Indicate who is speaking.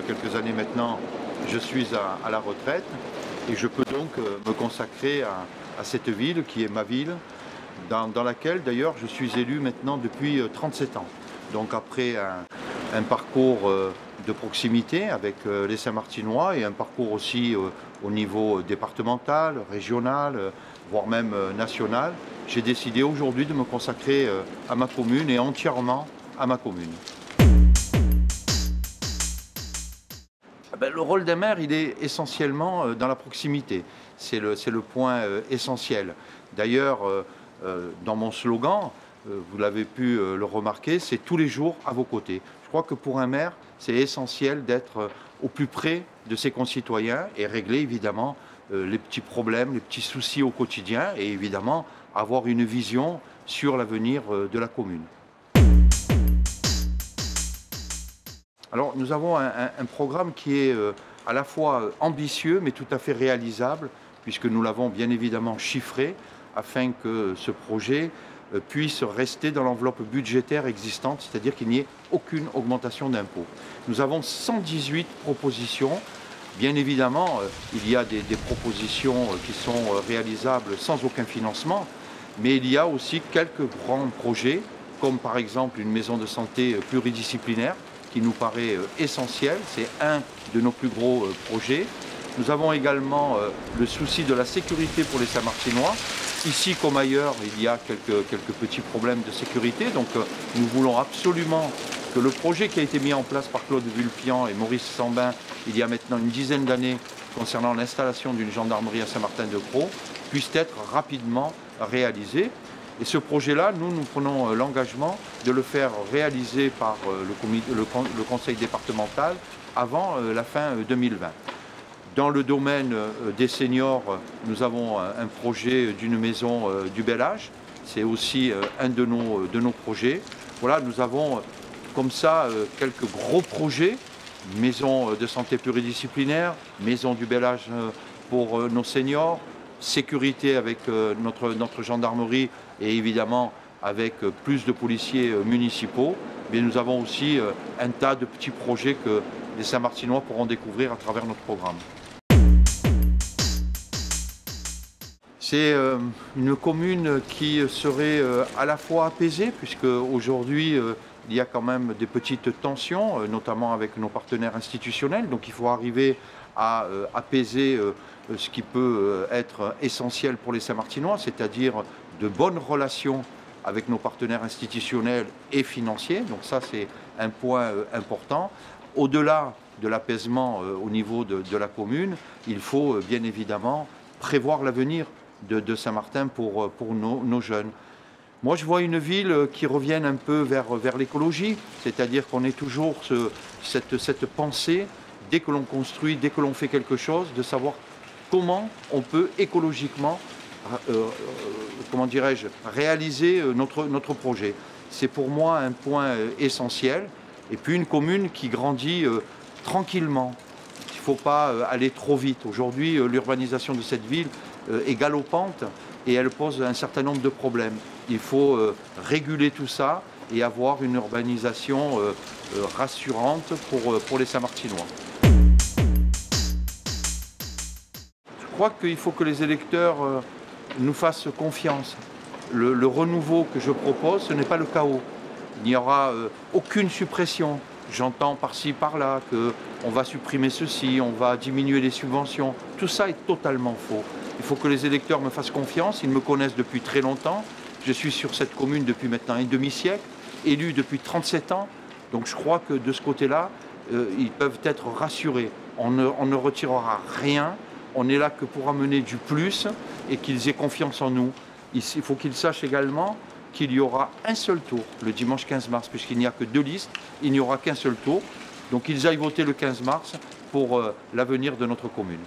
Speaker 1: quelques années maintenant, je suis à la retraite et je peux donc me consacrer à cette ville qui est ma ville, dans laquelle d'ailleurs je suis élu maintenant depuis 37 ans. Donc après un parcours de proximité avec les Saint-Martinois et un parcours aussi au niveau départemental, régional, voire même national, j'ai décidé aujourd'hui de me consacrer à ma commune et entièrement à ma commune. Le rôle d'un maire, il est essentiellement dans la proximité. C'est le point essentiel. D'ailleurs, dans mon slogan, vous l'avez pu le remarquer, c'est tous les jours à vos côtés. Je crois que pour un maire, c'est essentiel d'être au plus près de ses concitoyens et régler évidemment les petits problèmes, les petits soucis au quotidien et évidemment avoir une vision sur l'avenir de la commune. Alors nous avons un programme qui est à la fois ambitieux mais tout à fait réalisable puisque nous l'avons bien évidemment chiffré afin que ce projet puisse rester dans l'enveloppe budgétaire existante, c'est-à-dire qu'il n'y ait aucune augmentation d'impôts. Nous avons 118 propositions. Bien évidemment, il y a des propositions qui sont réalisables sans aucun financement, mais il y a aussi quelques grands projets, comme par exemple une maison de santé pluridisciplinaire, qui nous paraît essentiel. C'est un de nos plus gros projets. Nous avons également le souci de la sécurité pour les Saint-Martinois. Ici comme ailleurs, il y a quelques petits problèmes de sécurité. Donc nous voulons absolument que le projet qui a été mis en place par Claude Vulpian et Maurice Sambin il y a maintenant une dizaine d'années concernant l'installation d'une gendarmerie à Saint-Martin-de-Crau puisse être rapidement réalisé. Et ce projet-là, nous prenons l'engagement de le faire réaliser par le conseil départemental avant la fin 2020. Dans le domaine des seniors, nous avons un projet d'une maison du bel âge. C'est aussi un de nos projets. Voilà, nous avons comme ça quelques gros projets. Maison de santé pluridisciplinaire, maison du bel âge pour nos seniors, sécurité avec notre gendarmerie et évidemment avec plus de policiers municipaux. Mais nous avons aussi un tas de petits projets que les Saint-Martinois pourront découvrir à travers notre programme. C'est une commune qui serait à la fois apaisée, puisque aujourd'hui il y a quand même des petites tensions, notamment avec nos partenaires institutionnels. Donc il faut arriver à apaiser ce qui peut être essentiel pour les Saint-Martinois, c'est-à-dire de bonnes relations avec nos partenaires institutionnels et financiers. Donc ça, c'est un point important. Au-delà de l'apaisement au niveau de la commune, il faut bien évidemment prévoir l'avenir de Saint-Martin pour nos jeunes. Moi, je vois une ville qui revienne un peu vers l'écologie, c'est-à-dire qu'on ait toujours cette pensée, dès que l'on construit, dès que l'on fait quelque chose, de savoir comment on peut écologiquement, comment dirais-je, réaliser notre projet. C'est pour moi un point essentiel. Et puis une commune qui grandit tranquillement. Il ne faut pas aller trop vite. Aujourd'hui, l'urbanisation de cette ville est galopante et elle pose un certain nombre de problèmes. Il faut réguler tout ça et avoir une urbanisation rassurante pour les Saint-Martinois. Je crois qu'il faut que les électeurs nous fassent confiance. Le renouveau que je propose, ce n'est pas le chaos. Il n'y aura aucune suppression. J'entends par-ci, par-là qu'on va supprimer ceci, on va diminuer les subventions. Tout ça est totalement faux. Il faut que les électeurs me fassent confiance. Ils me connaissent depuis très longtemps. Je suis sur cette commune depuis maintenant un demi-siècle, élu depuis 37 ans. Donc je crois que de ce côté-là, ils peuvent être rassurés. On ne retirera rien. On est là que pour amener du plus et qu'ils aient confiance en nous. Il faut qu'ils sachent également qu'il y aura un seul tour le dimanche 15 mars, puisqu'il n'y a que 2 listes, il n'y aura qu'un seul tour. Donc ils aillent voter le 15 mars pour l'avenir de notre commune.